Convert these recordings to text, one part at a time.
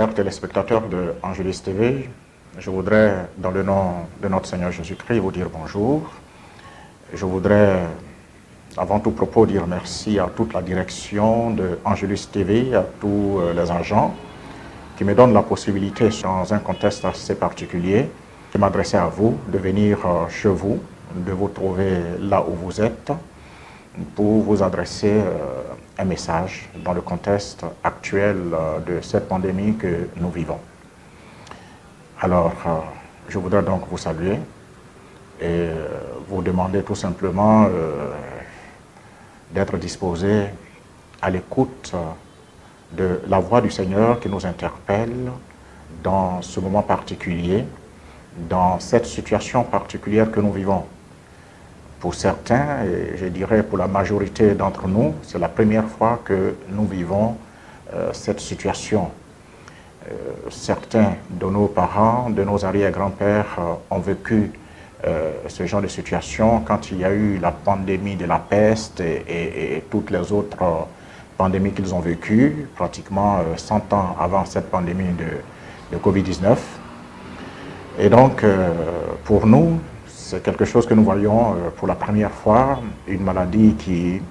Chers téléspectateurs de Angelus TV, je voudrais, dans le nom de notre Seigneur Jésus-Christ, vous dire bonjour. Je voudrais, avant tout propos, dire merci à toute la direction de Angelus TV, à tous les agents qui me donnent la possibilité, dans un contexte assez particulier, de m'adresser à vous, de venir chez vous, de vous trouver là où vous êtes, pour vous adresser un message dans le contexte actuel de cette pandémie que nous vivons. Alors, je voudrais donc vous saluer et vous demander tout simplement d'être disposé à l'écoute de la voix du Seigneur qui nous interpelle dans ce moment particulier, dans cette situation particulière que nous vivons. Pour certains, et je dirais pour la majorité d'entre nous, c'est la première fois que nous vivons cette situation. Certains de nos parents, de nos arrière-grands-pères ont vécu ce genre de situation quand il y a eu la pandémie de la peste et toutes les autres pandémies qu'ils ont vécues, pratiquement 100 ans avant cette pandémie de Covid-19. Et donc, pour nous, c'est quelque chose que nous voyons pour la première fois, une maladie qui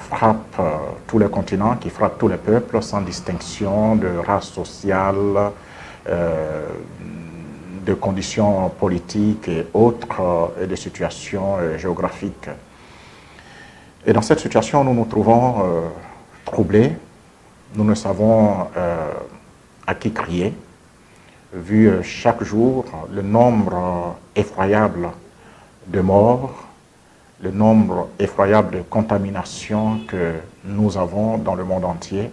frappe tous les continents, qui frappe tous les peuples, sans distinction de race sociale, de conditions politiques et autres, et de situations géographiques. Et dans cette situation, nous nous trouvons troublés, nous ne savons à qui crier, vu chaque jour le nombre effroyable de morts, le nombre effroyable de contaminations que nous avons dans le monde entier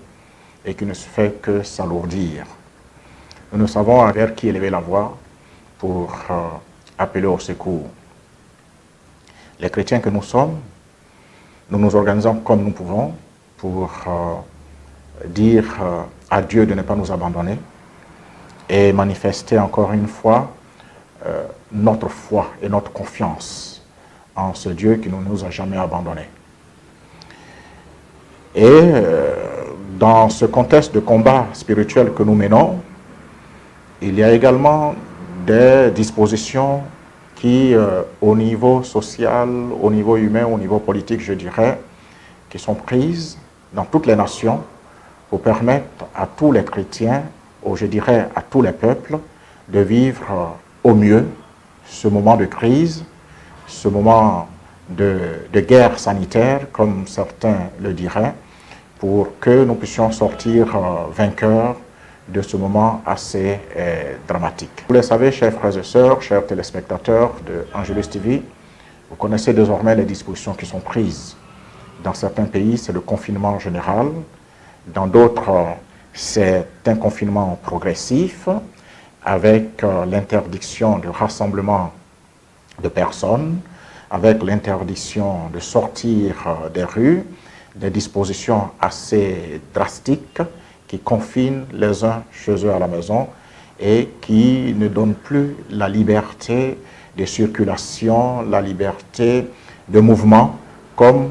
et qui ne fait que s'alourdir. Nous ne savons vers qui élever la voix pour appeler au secours. Les chrétiens que nous sommes, nous nous organisons comme nous pouvons pour dire à Dieu de ne pas nous abandonner et manifester encore une fois notre foi et notre confiance en ce Dieu qui ne nous a jamais abandonnés. Et dans ce contexte de combat spirituel que nous menons, il y a également des dispositions qui, au niveau social, au niveau humain, au niveau politique, je dirais, qui sont prises dans toutes les nations pour permettre à tous les chrétiens, ou je dirais à tous les peuples, de vivre au mieux ce moment de crise, ce moment de guerre sanitaire, comme certains le diraient, pour que nous puissions sortir vainqueurs de ce moment assez dramatique. Vous le savez, chers frères et sœurs, chers téléspectateurs de Angelus TV, vous connaissez désormais les dispositions qui sont prises. Dans certains pays, c'est le confinement général. Dans d'autres, c'est un confinement progressif avec l'interdiction de rassemblement de personnes, avec l'interdiction de sortir des rues, des dispositions assez drastiques qui confinent les uns chez eux à la maison et qui ne donnent plus la liberté de circulation, la liberté de mouvement comme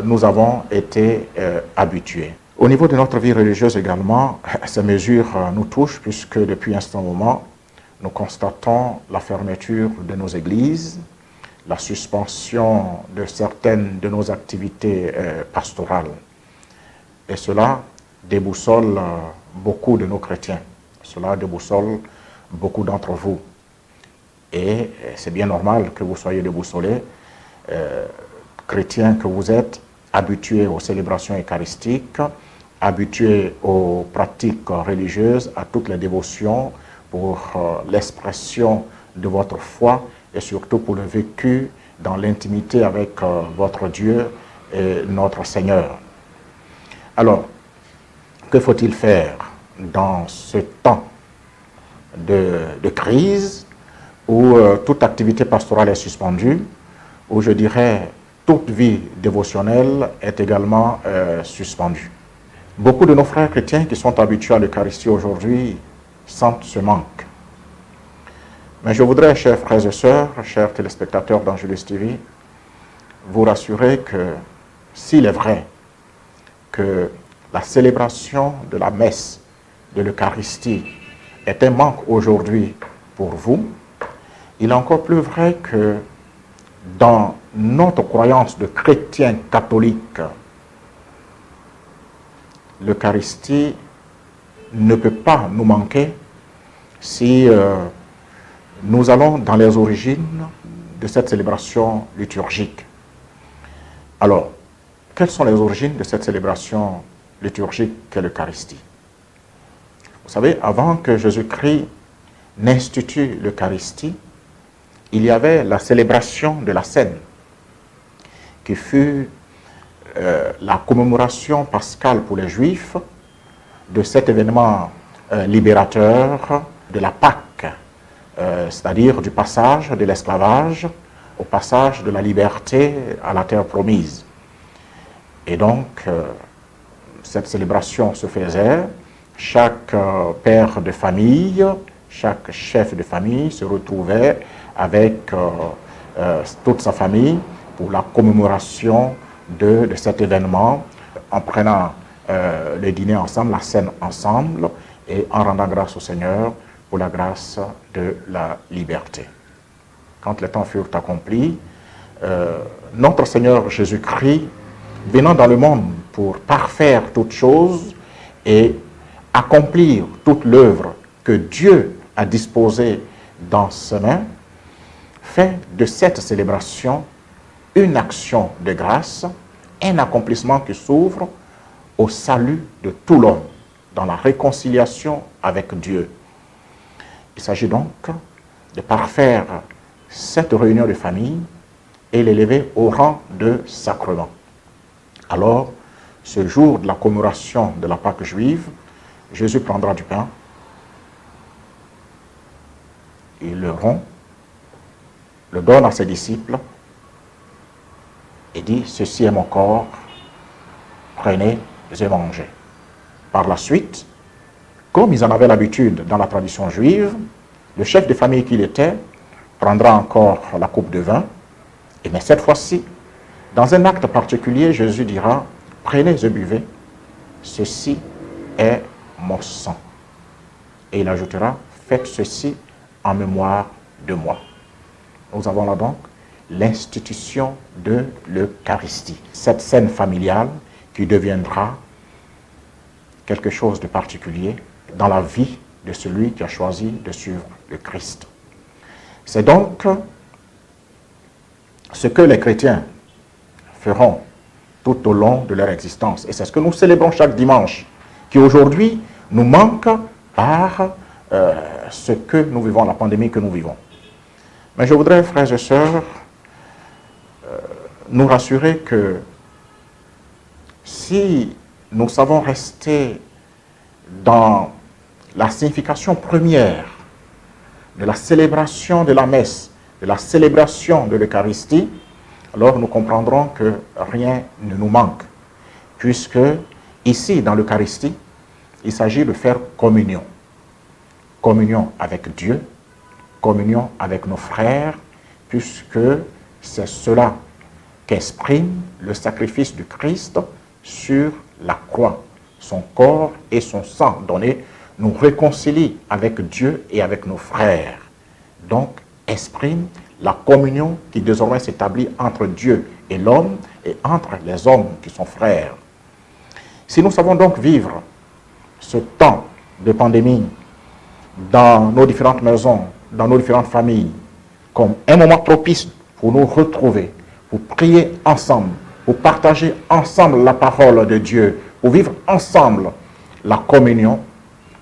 nous avons été habitués. Au niveau de notre vie religieuse également, ces mesures nous touchent puisque depuis un certain moment, nous constatons la fermeture de nos églises, la suspension de certaines de nos activités pastorales. Et cela déboussole beaucoup de nos chrétiens. Cela déboussole beaucoup d'entre vous. Et c'est bien normal que vous soyez déboussolés, chrétiens que vous êtes, habitués aux célébrations eucharistiques, habitués aux pratiques religieuses, à toutes les dévotions, pour l'expression de votre foi et surtout pour le vécu dans l'intimité avec votre Dieu et notre Seigneur. Alors, que faut-il faire dans ce temps de crise où toute activité pastorale est suspendue, où je dirais toute vie dévotionnelle est également suspendue? Beaucoup de nos frères chrétiens qui sont habitués à l'Eucharistie aujourd'hui sentent ce manque. Mais je voudrais, chers frères et sœurs, chers téléspectateurs d'Angelus TV, vous rassurer que s'il est vrai que la célébration de la messe de l'Eucharistie est un manque aujourd'hui pour vous, il est encore plus vrai que dans notre croyance de chrétiens catholiques, l'Eucharistie ne peut pas nous manquer si nous allons dans les origines de cette célébration liturgique. Alors, quelles sont les origines de cette célébration liturgique qu'est l'Eucharistie? Vous savez, avant que Jésus-Christ n'institue l'Eucharistie, il y avait la célébration de la Cène, qui fut la commémoration pascale pour les Juifs de cet événement libérateur de la Pâque, c'est-à-dire du passage de l'esclavage au passage de la liberté à la terre promise. Et donc, cette célébration se faisait, chaque père de famille, chaque chef de famille se retrouvait avec toute sa famille pour la commémoration de cet événement, en prenant le dîner ensemble, la scène ensemble, et en rendant grâce au Seigneur pour la grâce de la liberté. Quand les temps furent accomplis, notre Seigneur Jésus-Christ, venant dans le monde pour parfaire toutes choses et accomplir toute l'œuvre que Dieu a disposée dans ses mains, fait de cette célébration une action de grâce, un accomplissement qui s'ouvre au salut de tout l'homme, dans la réconciliation avec Dieu. Il s'agit donc de parfaire cette réunion de famille et l'élever au rang de sacrement. Alors, ce jour de la commémoration de la Pâque juive, Jésus prendra du pain, il le rompt, le donne à ses disciples et dit « Ceci est mon corps, prenez et mangez ». Par la suite, comme ils en avaient l'habitude dans la tradition juive, le chef de famille qu'il était prendra encore la coupe de vin, mais cette fois-ci, dans un acte particulier, Jésus dira « Prenez et buvez, ceci est mon sang ». Et il ajoutera « Faites ceci en mémoire de moi ». Nous avons là donc l'institution de l'Eucharistie, cette scène familiale qui deviendra quelque chose de particulier dans la vie de celui qui a choisi de suivre le Christ. C'est donc ce que les chrétiens feront tout au long de leur existence. Et c'est ce que nous célébrons chaque dimanche, qui aujourd'hui nous manque par ce que nous vivons, la pandémie que nous vivons. Mais je voudrais, frères et sœurs, nous rassurer que si nous savons rester dans la signification première de la célébration de la messe, de la célébration de l'Eucharistie, alors nous comprendrons que rien ne nous manque, puisque ici, dans l'Eucharistie, il s'agit de faire communion. Communion avec Dieu, communion avec nos frères, puisque c'est cela qu'exprime le sacrifice du Christ sur la croix. Son corps et son sang donné nous réconcilient avec Dieu et avec nos frères. Donc, exprime la communion qui désormais s'établit entre Dieu et l'homme et entre les hommes qui sont frères. Si nous savons donc vivre ce temps de pandémie dans nos différentes maisons, dans nos différentes familles, comme un moment propice pour nous retrouver, pour prier ensemble, pour partager ensemble la parole de Dieu, pour vivre ensemble la communion,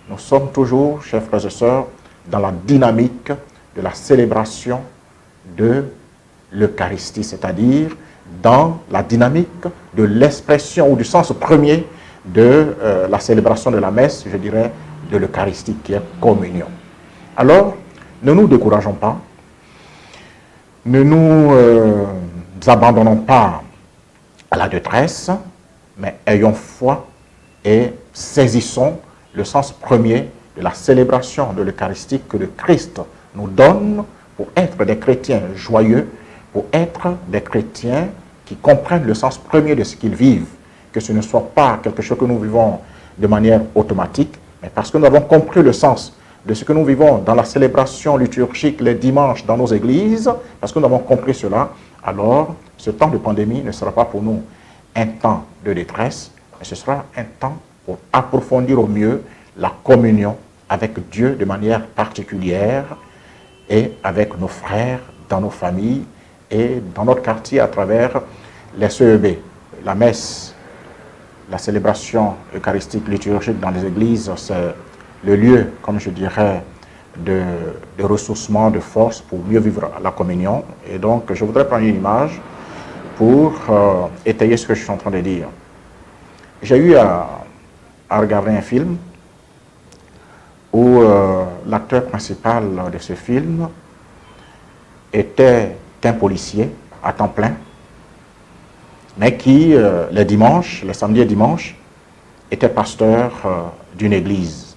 nous sommes toujours, chers frères et sœurs, dans la dynamique de la célébration de l'Eucharistie, c'est-à-dire dans la dynamique de l'expression ou du sens premier de la célébration de la messe, je dirais, de l'Eucharistie qui est communion. Alors, ne nous décourageons pas, ne nous abandonnons pas à la détresse, mais ayons foi et saisissons le sens premier de la célébration de l'Eucharistie que le Christ nous donne pour être des chrétiens joyeux, pour être des chrétiens qui comprennent le sens premier de ce qu'ils vivent, que ce ne soit pas quelque chose que nous vivons de manière automatique, Mais parce que nous avons compris le sens de ce que nous vivons dans la célébration liturgique les dimanches dans nos églises, parce que nous avons compris cela, alors ce temps de pandémie ne sera pas pour nous un temps de détresse, mais ce sera un temps pour approfondir au mieux la communion avec Dieu de manière particulière et avec nos frères, dans nos familles et dans notre quartier à travers les CEB. La messe, la célébration eucharistique liturgique dans les églises, c'est le lieu, comme je dirais, de ressourcement, de force pour mieux vivre la communion. Et donc, je voudrais prendre une image pour étayer ce que je suis en train de dire. J'ai eu à regarder un film où l'acteur principal de ce film était un policier à temps plein, mais qui, les dimanches, les samedis et dimanches, était pasteur d'une église.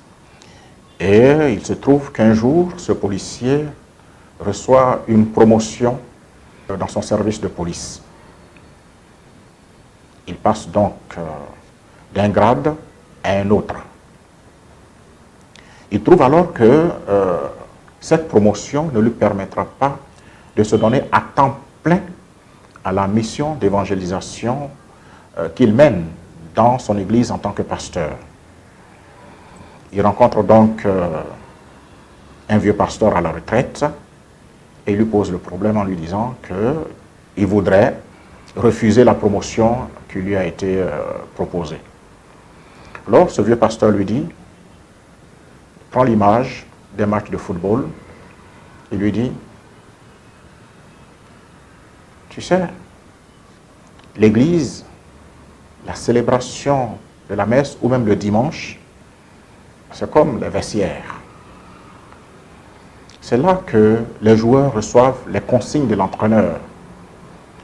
Et il se trouve qu'un jour, ce policier reçoit une promotion dans son service de police. Il passe donc d'un grade à un autre. Il trouve alors que cette promotion ne lui permettra pas de se donner à temps plein à la mission d'évangélisation qu'il mène dans son église en tant que pasteur. Il rencontre donc un vieux pasteur à la retraite et il lui pose le problème en lui disant qu'il voudrait refuser la promotion qui lui a été proposée. Alors ce vieux pasteur lui dit, prend l'image des matchs de football et lui dit, tu sais, l'église, la célébration de la messe ou même le dimanche, c'est comme les vestiaires. C'est là que les joueurs reçoivent les consignes de l'entraîneur.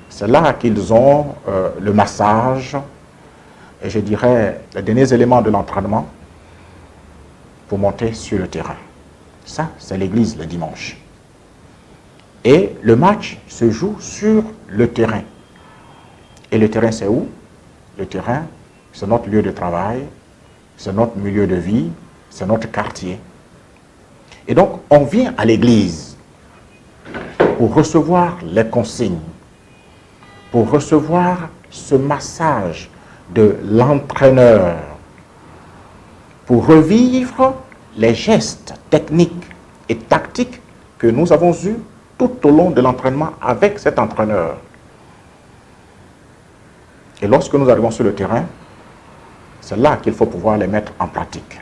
C'est là qu'ils ont le massage et je dirais les derniers éléments de l'entraînement pour monter sur le terrain. Ça, c'est l'église le dimanche. Et le match se joue sur le terrain. Et le terrain, c'est où? Le terrain, c'est notre lieu de travail, c'est notre milieu de vie, c'est notre quartier. Et donc, on vient à l'église pour recevoir les consignes, pour recevoir ce massage de l'entraîneur, pour revivre les gestes techniques et tactiques que nous avons eus tout au long de l'entraînement avec cet entraîneur. Et lorsque nous arrivons sur le terrain, c'est là qu'il faut pouvoir les mettre en pratique.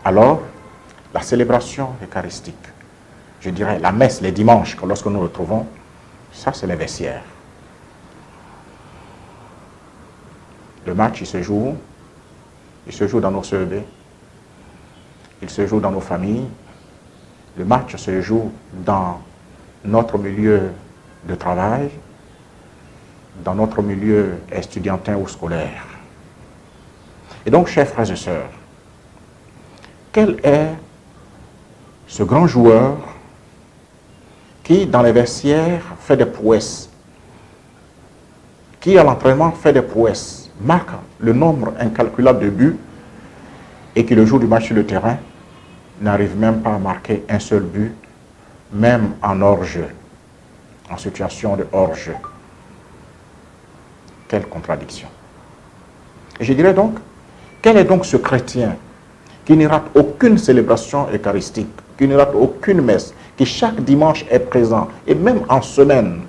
Alors, la célébration eucharistique, je dirais la messe les dimanches, lorsque nous nous retrouvons, ça c'est les vestiaires. Le match, il se joue dans nos CEB, il se joue dans nos familles, le match se joue dans notre milieu de travail, dans notre milieu estudiantin ou scolaire. Et donc, chers frères et sœurs, quel est ce grand joueur qui, dans les vestiaires, fait des prouesses, qui, à l'entraînement, fait des prouesses, marque le nombre incalculable de buts et qui, le jour du match sur le terrain, n'arrive même pas à marquer un seul but, même en hors-jeu, en situation de hors-jeu. Quelle contradiction. Et je dirais donc, quel est donc ce chrétien qui ne rate aucune célébration eucharistique, qui ne rate aucune messe, qui chaque dimanche est présent, et même en semaine,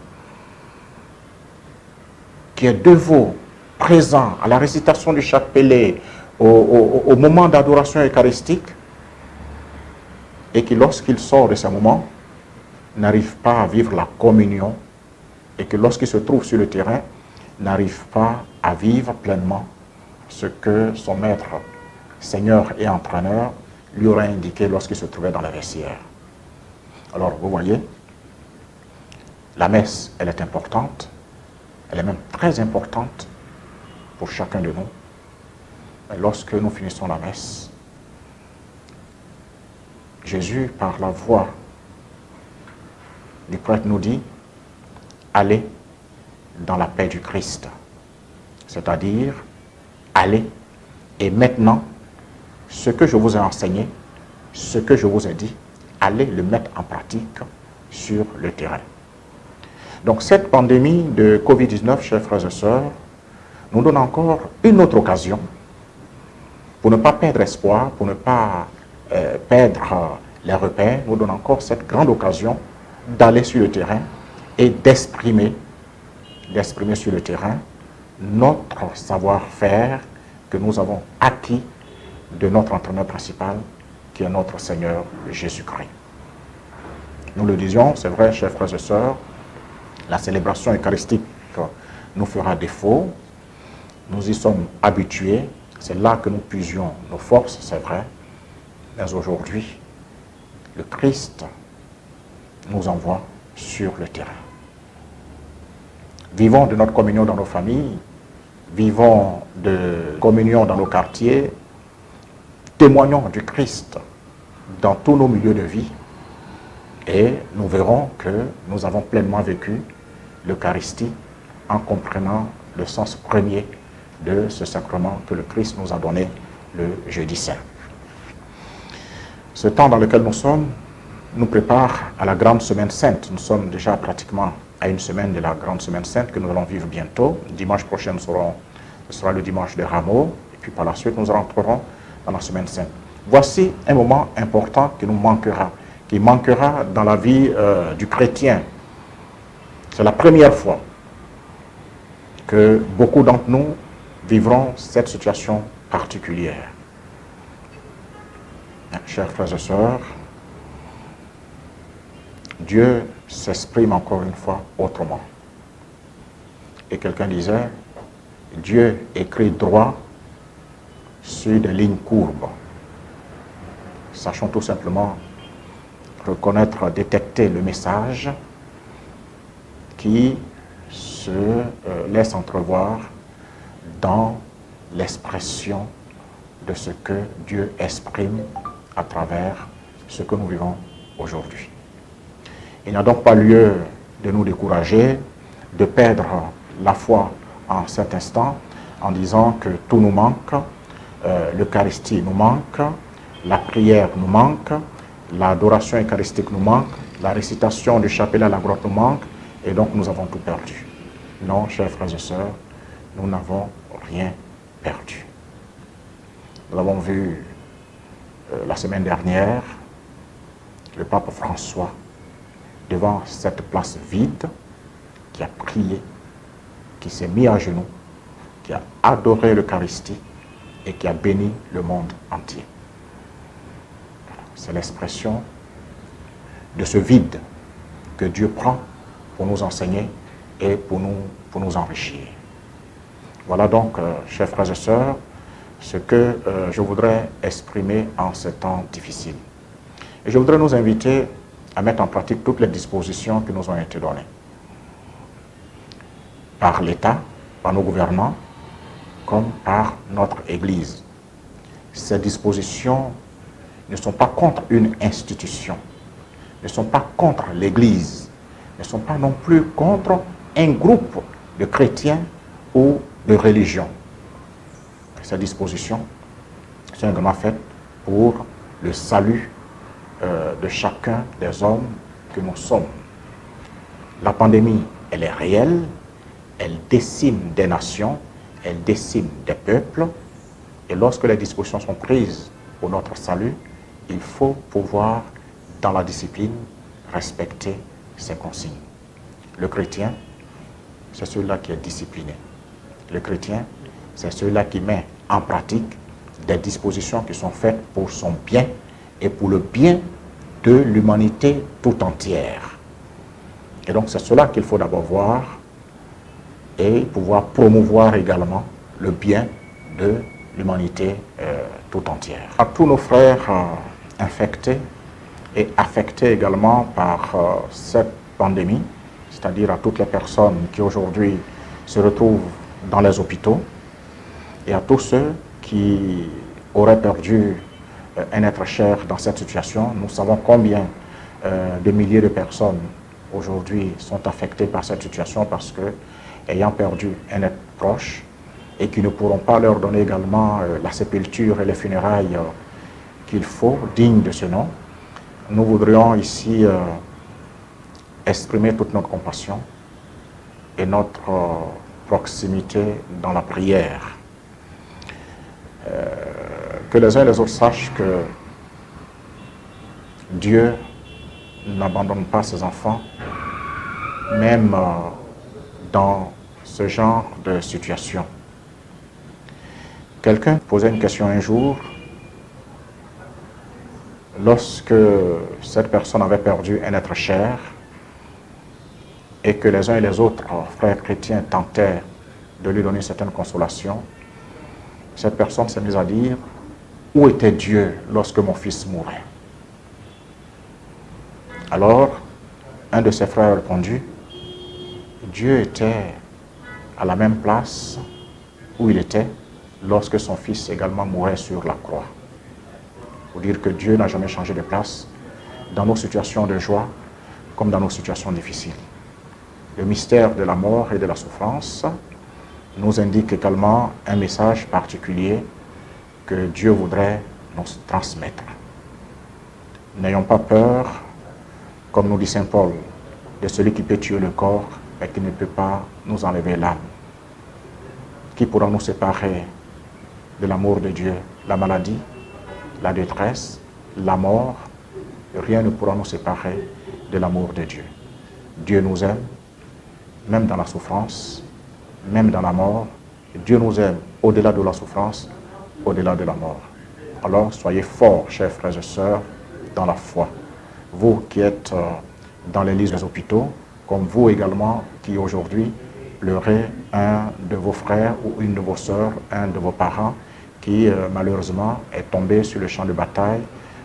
qui est dévot, présent à la récitation du chapelet, au moment d'adoration eucharistique, et qui, lorsqu'il sort de ce moment, n'arrive pas à vivre la communion, et que lorsqu'il se trouve sur le terrain, n'arrive pas à vivre pleinement ce que son maître, Seigneur et entraîneur lui aurait indiqué lorsqu'il se trouvait dans la vestiaire. Alors, vous voyez, la messe, elle est importante, elle est même très importante pour chacun de nous. Mais lorsque nous finissons la messe, Jésus, par la voix du prêtre, nous dit « Allez dans la paix du Christ », c'est-à-dire « Allez et maintenant ce que je vous ai enseigné, ce que je vous ai dit, allez le mettre en pratique sur le terrain. Donc cette pandémie de Covid-19, chers frères et sœurs, nous donne encore une autre occasion pour ne pas perdre espoir, pour ne pas perdre les repères, nous donne encore cette grande occasion d'aller sur le terrain et d'exprimer sur le terrain notre savoir-faire que nous avons acquis de notre entraîneur principal, qui est notre Seigneur Jésus-Christ. Nous le disions, c'est vrai, chers frères et sœurs, la célébration eucharistique nous fera défaut, nous y sommes habitués, c'est là que nous puisions nos forces, c'est vrai, mais aujourd'hui, le Christ nous envoie sur le terrain. Vivons de notre communion dans nos familles, vivons de communion dans nos quartiers, témoignons du Christ dans tous nos milieux de vie et nous verrons que nous avons pleinement vécu l'Eucharistie en comprenant le sens premier de ce sacrement que le Christ nous a donné le jeudi saint. Ce temps dans lequel nous sommes nous prépare à la grande semaine sainte. Nous sommes déjà pratiquement à une semaine de la grande semaine sainte que nous allons vivre bientôt. Dimanche prochain, ce sera le dimanche de Rameaux, et puis par la suite, nous rentrerons dans la semaine sainte. Voici un moment important qui manquera dans la vie du chrétien. C'est la première fois que beaucoup d'entre nous vivront cette situation particulière. Chers frères et sœurs, Dieu s'exprime encore une fois autrement. Et quelqu'un disait, Dieu écrit droit sur des lignes courbes. Sachons tout simplement reconnaître, détecter le message qui se laisse entrevoir dans l'expression de ce que Dieu exprime à travers ce que nous vivons aujourd'hui. Il n'y a donc pas lieu de nous décourager, de perdre la foi en cet instant en disant que tout nous manque, l'Eucharistie nous manque, la prière nous manque, l'adoration eucharistique nous manque, la récitation du chapelet à la grotte nous manque, et donc nous avons tout perdu. Non, chers frères et sœurs, nous n'avons rien perdu. Nous avons vu la semaine dernière le pape François devant cette place vide, qui a prié, qui s'est mis à genoux, qui a adoré l'Eucharistie et qui a béni le monde entier. C'est l'expression de ce vide que Dieu prend pour nous enseigner et pour nous enrichir. Voilà donc, chers frères et sœurs, ce que je voudrais exprimer en ce temps difficile. Et je voudrais nous inviter à mettre en pratique toutes les dispositions qui nous ont été données par l'État, par nos gouvernants, comme par notre Église. Ces dispositions ne sont pas contre une institution, ne sont pas contre l'Église, ne sont pas non plus contre un groupe de chrétiens ou de religions. Ces dispositions sont également faites pour le salut de chacun des hommes que nous sommes. La pandémie, elle est réelle, elle décime des nations, elle décime des peuples, et lorsque les dispositions sont prises pour notre salut, il faut pouvoir, dans la discipline, respecter ces consignes. Le chrétien, c'est celui-là qui est discipliné. Le chrétien, c'est celui-là qui met en pratique des dispositions qui sont faites pour son bien et pour le bien de l'humanité tout entière. Et donc c'est cela qu'il faut d'abord voir et pouvoir promouvoir également le bien de l'humanité tout entière. À tous nos frères infectés et affectés également par cette pandémie, c'est-à-dire à toutes les personnes qui aujourd'hui se retrouvent dans les hôpitaux et à tous ceux qui auraient perdu un être cher dans cette situation. Nous savons combien de milliers de personnes aujourd'hui sont affectées par cette situation parce que, ayant perdu un être proche, et qui ne pourront pas leur donner également la sépulture et les funérailles qu'il faut, dignes de ce nom, nous voudrions ici exprimer toute notre compassion et notre proximité dans la prière. Que les uns et les autres sachent que Dieu n'abandonne pas ses enfants, même dans ce genre de situation. Quelqu'un posait une question un jour, lorsque cette personne avait perdu un être cher et que les uns et les autres frères chrétiens tentaient de lui donner une certaine consolation, cette personne s'est mise à dire « Où était Dieu lorsque mon fils mourait ?» Alors, un de ses frères a répondu « Dieu était à la même place où il était lorsque son fils également mourait sur la croix. » Pour dire que Dieu n'a jamais changé de place dans nos situations de joie comme dans nos situations difficiles. Le mystère de la mort et de la souffrance nous indique également un message particulier que Dieu voudrait nous transmettre. N'ayons pas peur, comme nous dit Saint Paul, de celui qui peut tuer le corps et qui ne peut pas nous enlever l'âme. Qui pourra nous séparer de l'amour de Dieu? La maladie, la détresse, la mort, rien ne pourra nous séparer de l'amour de Dieu. Dieu nous aime, même dans la souffrance, même dans la mort. Dieu nous aime au-delà de la souffrance, au-delà de la mort. Alors, soyez forts, chers frères et sœurs, dans la foi. Vous qui êtes dans les lits des hôpitaux, comme vous également qui aujourd'hui pleurez un de vos frères ou une de vos sœurs, un de vos parents qui malheureusement est tombé sur le champ de bataille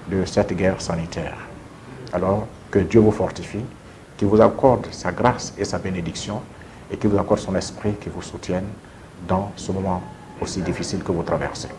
de cette guerre sanitaire. Alors, que Dieu vous fortifie, qu'il vous accorde sa grâce et sa bénédiction et qu'il vous accorde son esprit qui vous soutienne dans ce moment aussi difficile que vous traversez.